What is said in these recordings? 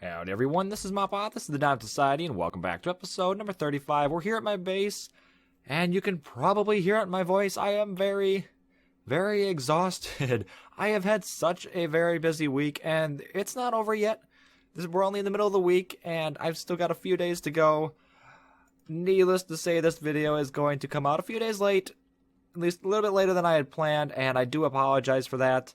Howdy everyone, this is Moppa, this is the Diamond Society, and welcome back to episode number 35. We're here at my base, and you can probably hear it in my voice. I am very exhausted. I have had such a very busy week, and it's not over yet. We're only in the middle of the week, and I've still got a few days to go. Needless to say, this video is going to come out a few days late, at least a little bit later than I had planned, and I do apologize for that,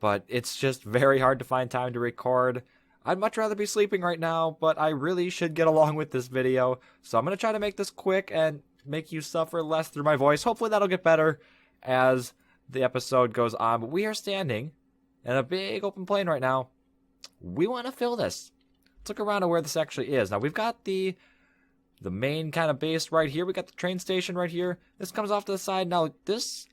but it's just very hard to find time to record. I'd much rather be sleeping right now, but I really should get along with this video, so I'm going to try to make this quick and make you suffer less through my voice. Hopefully that'll get better as the episode goes on, but we are standing in a big open plain right now. We want to fill this. Let's look around at where this actually is. Now, we've got the main kind of base right here. We got the train station right here. This comes off to the side. Now, this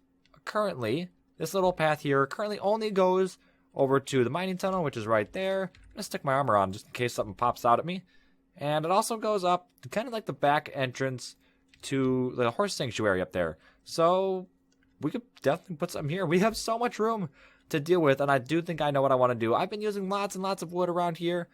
little path here currently only goes over to the mining tunnel, which is right there. I'm going to stick my armor on just in case something pops out at me. And it also goes up to kind of like the back entrance to the horse sanctuary up there. So we could definitely put something here. We have so much room to deal with, and I do think I know what I want to do. I've been using lots and lots of wood around here.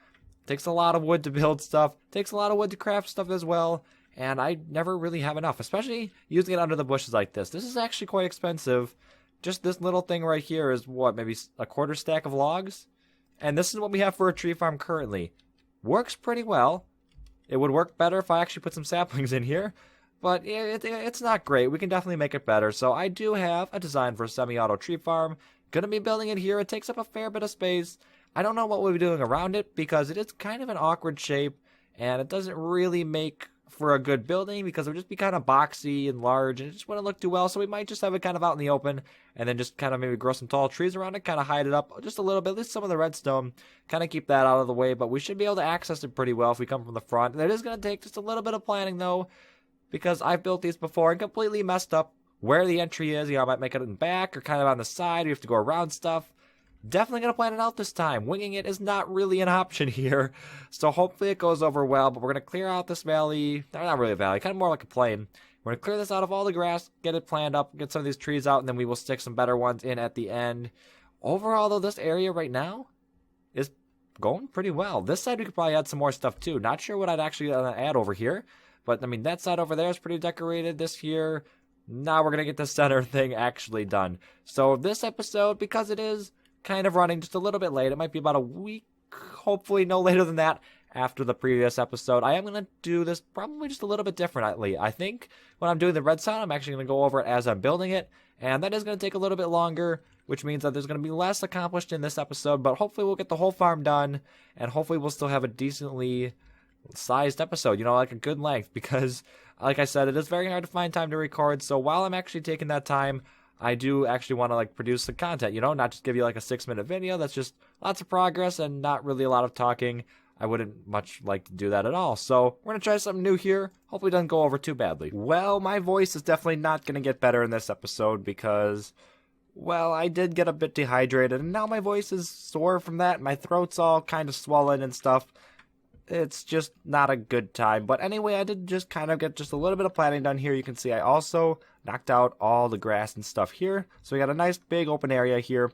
Takes a lot of wood to build stuff. Takes a lot of wood to craft stuff as well. And I never really have enough, especially using it under the bushes like this. This is actually quite expensive. Just this little thing right here is what, maybe a quarter stack of logs? And this is what we have for a tree farm currently. Works pretty well. It would work better if I actually put some saplings in here. But it's not great. We can definitely make it better. So I do have a design for a semi-auto tree farm. Gonna be building it here. It takes up a fair bit of space. I don't know what we'll be doing around it because it is kind of an awkward shape. And it doesn't really make for a good building because it would just be kind of boxy and large and it just wouldn't look too well. So we might just have it kind of out in the open and then just kind of maybe grow some tall trees around it, kind of hide it up just a little bit, at least some of the redstone, kind of keep that out of the way. But we should be able to access it pretty well if we come from the front. And it is going to take just a little bit of planning though, because I've built these before and completely messed up where the entry is. You know, I might make it in the back or kind of on the side. We have to go around stuff. Definitely going to plan it out this time. Winging it is not really an option here. So hopefully it goes over well. But we're going to clear out this valley. Not really a valley. Kind of more like a plain. We're going to clear this out of all the grass. Get it planned up. Get some of these trees out. And then we will stick some better ones in at the end. Overall, though, this area right now is going pretty well. This side we could probably add some more stuff too. Not sure what I'd actually add over here. But, I mean, that side over there is pretty decorated. This here, now we're going to get the center thing actually done. So this episode, because it is kind of running just a little bit late. It might be about a week, hopefully no later than that, after the previous episode. I am going to do this probably just a little bit differently. I think when I'm doing the redstone, I'm actually going to go over it as I'm building it, and that is going to take a little bit longer, which means that there's going to be less accomplished in this episode, but hopefully we'll get the whole farm done, and hopefully we'll still have a decently sized episode, you know, like a good length, because, like I said, it is very hard to find time to record, so while I'm actually taking that time, I do actually want to like produce the content, you know, not just give you like a 6-minute video. That's just lots of progress and not really a lot of talking. I wouldn't much like to do that at all. So we're going to try something new here. Hopefully it doesn't go over too badly. Well, my voice is definitely not going to get better in this episode because, well, I did get a bit dehydrated and now my voice is sore from that. My throat's all kind of swollen and stuff. It's just not a good time. But anyway, I did just kind of get just a little bit of planning done here. You can see I also knocked out all the grass and stuff here. So we got a nice big open area here.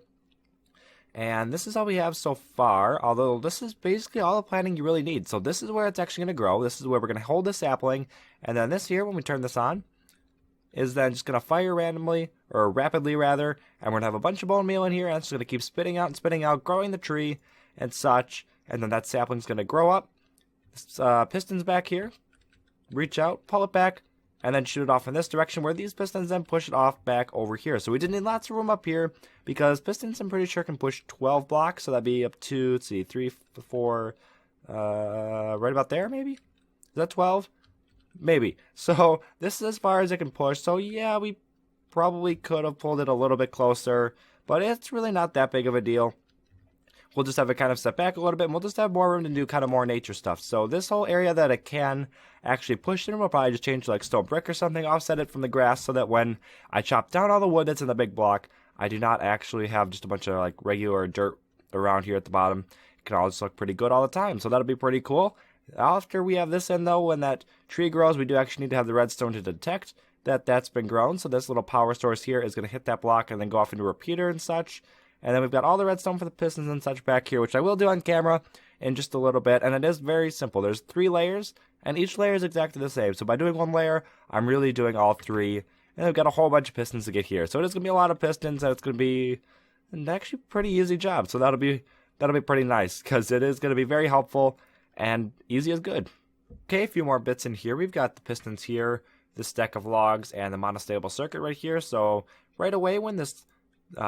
And this is all we have so far. Although this is basically all the planning you really need. So this is where it's actually going to grow. This is where we're going to hold the sapling. And then this here, when we turn this on, is then just going to fire randomly, or rapidly rather. And we're going to have a bunch of bone meal in here. And it's going to keep spitting out, growing the tree and such. And then that sapling's going to grow up. Pistons back here, reach out, pull it back, and then shoot it off in this direction where these pistons then push it off back over here. So we did need lots of room up here because pistons I'm pretty sure can push 12 blocks. So that'd be up to, let's see, 3, 4, right about there maybe? Is that 12? Maybe. So this is as far as it can push. So yeah, we probably could have pulled it a little bit closer, but it's really not that big of a deal. We'll just have it kind of set back a little bit, and we'll just have more room to do kind of more nature stuff. So this whole area that it can actually push in, we'll probably just change to like stone brick or something, offset it from the grass so that when I chop down all the wood that's in the big block, I do not actually have just a bunch of like regular dirt around here at the bottom. It can all just look pretty good all the time, so that'll be pretty cool. After we have this in though, when that tree grows, we do actually need to have the redstone to detect that that's been grown. So this little power source here is going to hit that block and then go off into a repeater and such. And then we've got all the redstone for the pistons and such back here, which I will do on camera. in just a little bit, and it is very simple. There's 3 layers, and each layer is exactly the same. So by doing 1 layer, I'm really doing all 3, and I've got a whole bunch of pistons to get here. So it is going to be a lot of pistons, and it's going to be an actually pretty easy job. So that'll be pretty nice, because it is going to be very helpful, and easy is good. Okay, a few more bits in here. We've got the pistons here, the stack of logs, and the monostable circuit right here. So right away, when this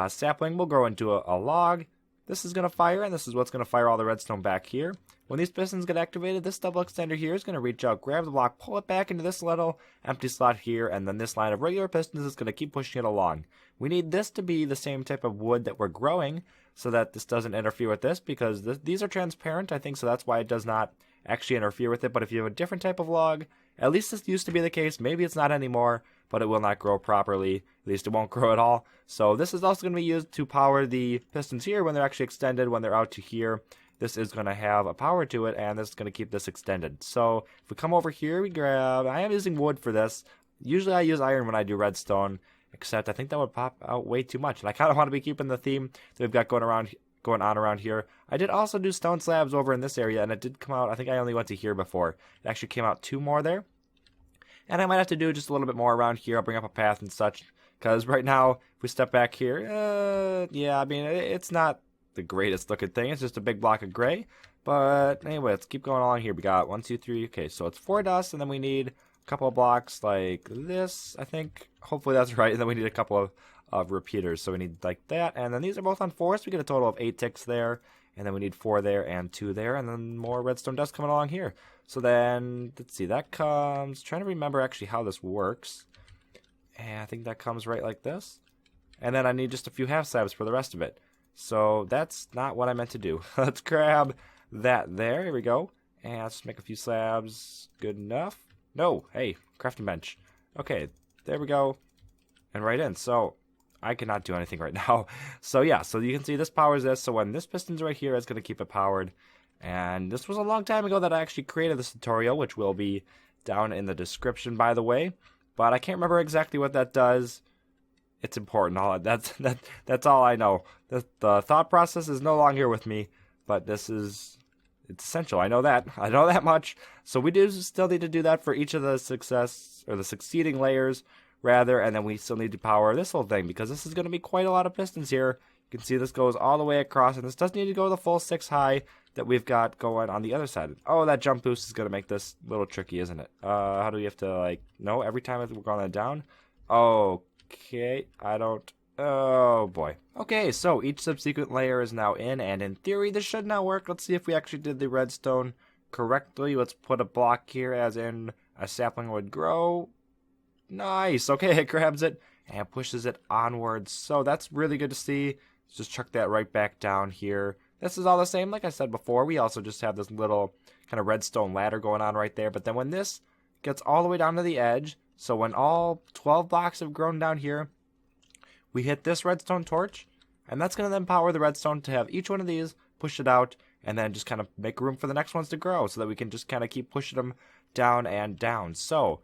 sapling will grow into a log, this is going to fire, and this is what's going to fire all the redstone back here. When these pistons get activated, this double extender here is going to reach out, grab the block, pull it back into this little empty slot here, and then this line of regular pistons is going to keep pushing it along. We need this to be the same type of wood that we're growing so that this doesn't interfere with this, because these are transparent, I think, so that's why it does not actually interfere with it. But if you have a different type of log, at least this used to be the case, maybe it's not anymore, but it will not grow properly. At least it won't grow at all. So this is also going to be used to power the pistons here when they're actually extended, when they're out to here. This is going to have a power to it, and this is going to keep this extended. So if we come over here, we grab, I am using wood for this. Usually I use iron when I do redstone, except I think that would pop out way too much. And I kind of want to be keeping the theme that we've got going on around here. I did also do stone slabs over in this area, and it did come out, I think I only went to here before. It actually came out 2 more there. And I might have to do just a little bit more around here. I'll bring up a path and such, because right now, if we step back here, yeah, I mean, it's not the greatest looking thing. It's just a big block of gray. But anyway, let's keep going along here. We got 1, 2, 3. Okay, so it's 4 dust, and then we need a couple of blocks like this, I think. Hopefully that's right. And then we need a couple of repeaters. So we need like that. And then these are both on 4, so we get a total of 8 ticks there. And then we need 4 there and 2 there. And then more redstone dust coming along here. So then, let's see, that comes, trying to remember actually how this works. And I think that comes right like this. And then I need just a few half slabs for the rest of it. So that's not what I meant to do. Let's grab that there. Here we go. And let's make a few slabs. Good enough. No, hey, crafting bench. Okay, there we go. And right in. So I cannot do anything right now. So yeah, so you can see this powers this. So when this piston's right here, it's going to keep it powered. And this was a long time ago that I actually created this tutorial, which will be down in the description, by the way. But I can't remember exactly what that does. It's important. That's all I know. The thought process is no longer with me, but it's essential. I know that much. So we do still need to do that for each of the succeeding layers, rather, and then we still need to power this whole thing, because this is going to be quite a lot of pistons here. You can see this goes all the way across, and this does need to go the full 6 high that we've got going on the other side. Oh, that jump boost is going to make this a little tricky, isn't it? How do we have to, like, no, every time we're going that down? Okay, oh boy. Okay, so each subsequent layer is now in, and in theory this should now work. Let's see if we actually did the redstone correctly. Let's put a block here as in a sapling would grow. Nice, okay, it grabs it and pushes it onwards. So that's really good to see. Let's just chuck that right back down here. This is all the same, like I said before. We also just have this little kind of redstone ladder going on right there. But then when this gets all the way down to the edge, so when all 12 blocks have grown down here, we hit this redstone torch, and that's going to then power the redstone to have each one of these push it out, and then just kind of make room for the next ones to grow, so that we can just kind of keep pushing them down and down. So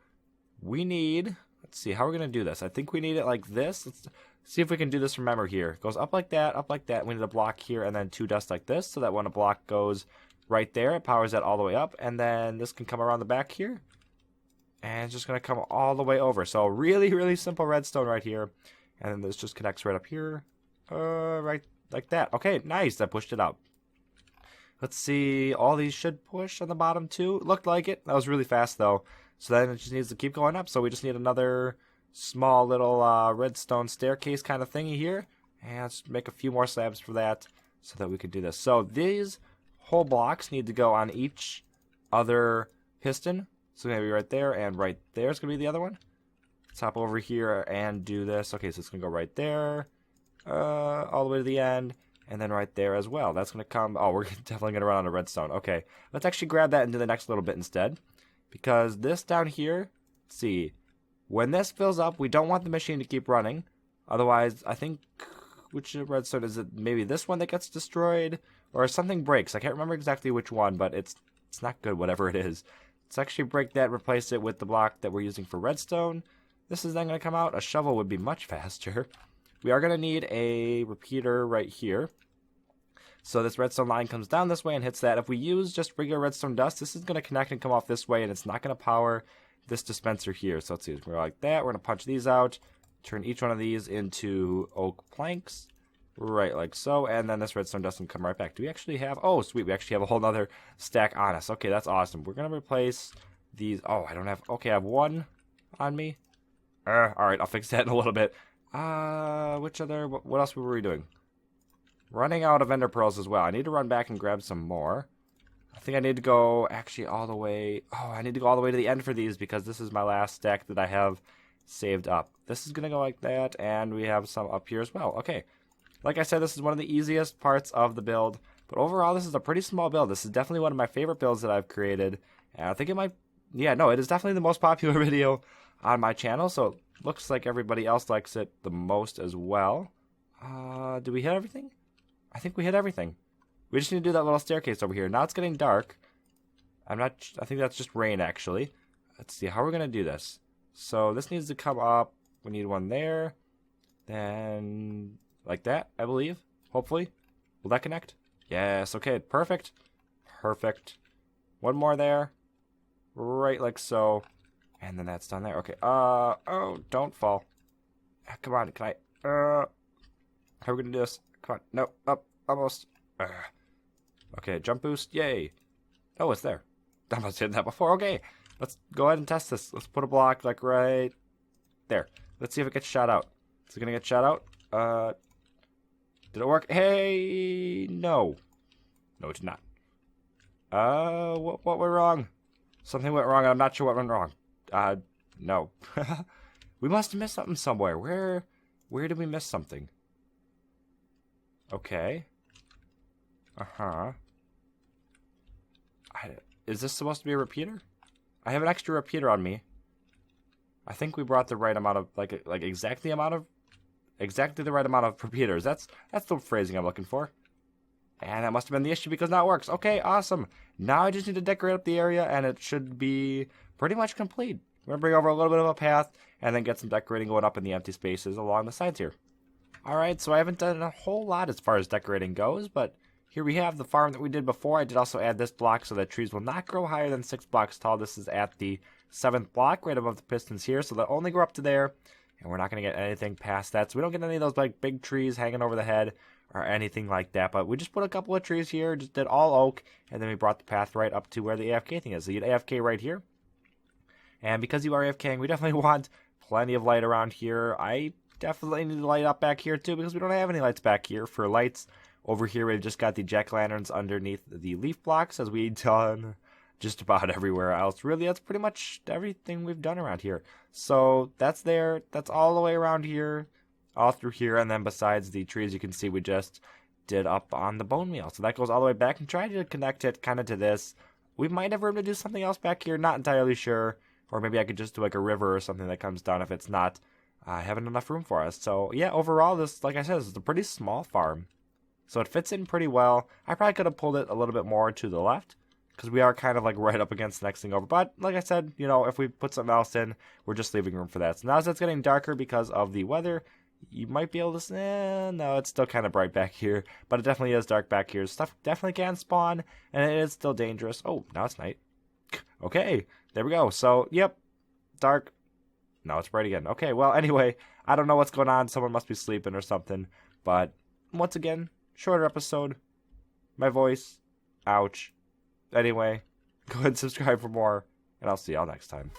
we need, let's see, how we're going to do this. I think we need it like this. Let's see if we can do this from memory here. It goes up like that, up like that. We need a block here, and then 2 dust like this, so that when a block goes right there, it powers that all the way up, and then this can come around the back here, and it's just going to come all the way over. So really, really simple redstone right here. And then this just connects right up here. Right like that. Okay, nice. I pushed it out. Let's see. All these should push on the bottom too. Looked like it. That was really fast though. So then it just needs to keep going up. So we just need another small little redstone staircase kind of thingy here. And let's make a few more slabs for that so that we can do this. So these whole blocks need to go on each other piston. So maybe right there and right there is going to be the other one. Let's hop over here and do this. Okay, so it's going to go right there, all the way to the end, and then right there as well. That's going to come, oh, we're definitely going to run out of redstone. Okay, let's actually grab that and do the next little bit instead, because this down here, let's see, when this fills up, we don't want the machine to keep running. Otherwise, I think, which redstone is it? Maybe this one that gets destroyed, or something breaks. I can't remember exactly which one, but it's not good, whatever it is. Let's actually break that, replace it with the block that we're using for redstone. This is then going to come out. A shovel would be much faster. We are going to need a repeater right here. So this redstone line comes down this way and hits that. If we use just regular redstone dust, this is going to connect and come off this way, and it's not going to power this dispenser here. So let's see, we're like that. We're going to punch these out, turn each one of these into oak planks, right like so, and then this redstone dust can come right back. Do we actually have, oh sweet, we actually have a whole nother stack on us. Okay, that's awesome. We're going to replace these. Oh, I don't have, okay, I have one on me. Alright, I'll fix that in a little bit. Which other, what else were we doing? Running out of ender pearls as well. I need to run back and grab some more. I think I need to go actually all the way, oh, I need to go all the way to the end for these because this is my last stack that I have saved up. This is going to go like that, and we have some up here as well. Okay, like I said, this is one of the easiest parts of the build, but overall this is a pretty small build. This is definitely one of my favorite builds that I've created, and I think it might, yeah, no, it is definitely the most popular video on my channel, so it looks like everybody else likes it the most as well. Did we hit everything? I think we hit everything. We just need to do that little staircase over here. Now it's getting dark. I think that's just rain, actually. Let's see, how we're going to do this. So this needs to come up. We need one there. Then, like that, I believe. Hopefully. Will that connect? Yes, okay, perfect. Perfect. One more there. Right like so. And then that's done there. Okay, oh, don't fall. Come on, can I, how are we going to do this? Come on, no, up, almost. Okay, jump boost, yay. Oh, it's there. I must have hit that before. Okay, let's go ahead and test this. Let's put a block like right there. Let's see if it gets shot out. Is it gonna get shot out? Did it work? Hey, no. No, it did not. What went wrong? Something went wrong, and I'm not sure what went wrong. No. We must have missed something somewhere. Where did we miss something? Okay. Uh-huh. Is this supposed to be a repeater? I have an extra repeater on me. I think we brought the right amount of, like exactly the right amount of repeaters. That's the phrasing I'm looking for. And that must have been the issue because now it works. Okay, awesome. Now I just need to decorate up the area and it should be pretty much complete. We're going to bring over a little bit of a path and then get some decorating going up in the empty spaces along the sides here. Alright, so I haven't done a whole lot as far as decorating goes, but here we have the farm that we did before. I did also add this block so that trees will not grow higher than 6 blocks tall. This is at the 7th block, right above the pistons here, so they'll only grow up to there, and we're not going to get anything past that. So we don't get any of those like big trees hanging over the head or anything like that, but we just put a couple of trees here, just did all oak, and then we brought the path right up to where the AFK thing is. So you get AFK right here, and because you are AFKing, we definitely want plenty of light around here. I definitely need to light up back here too because we don't have any lights back here. For lights over here, we've just got the jack-o'-lanterns underneath the leaf blocks as we've done just about everywhere else. Really, that's pretty much everything we've done around here. So that's there. That's all the way around here, all through here, and then besides the trees, you can see we just did up on the bone meal. So that goes all the way back and try to connect it kind of to this. We might have room to do something else back here, not entirely sure. Or maybe I could just do like a river or something that comes down if it's not having enough room for us. So yeah, overall, this, like I said, this is a pretty small farm. So it fits in pretty well. I probably could have pulled it a little bit more to the left because we are kind of like right up against the next thing over. But like I said, you know, if we put something else in, we're just leaving room for that. So now as it's getting darker because of the weather, you might be able to say, no, it's still kind of bright back here. But it definitely is dark back here. Stuff definitely can spawn, and it is still dangerous. Oh, now it's night. Okay, there we go. So, yep, dark. Now it's bright again. Okay, well, anyway, I don't know what's going on. Someone must be sleeping or something. But once again, shorter episode. My voice. Ouch. Anyway, go ahead and subscribe for more, and I'll see y'all next time.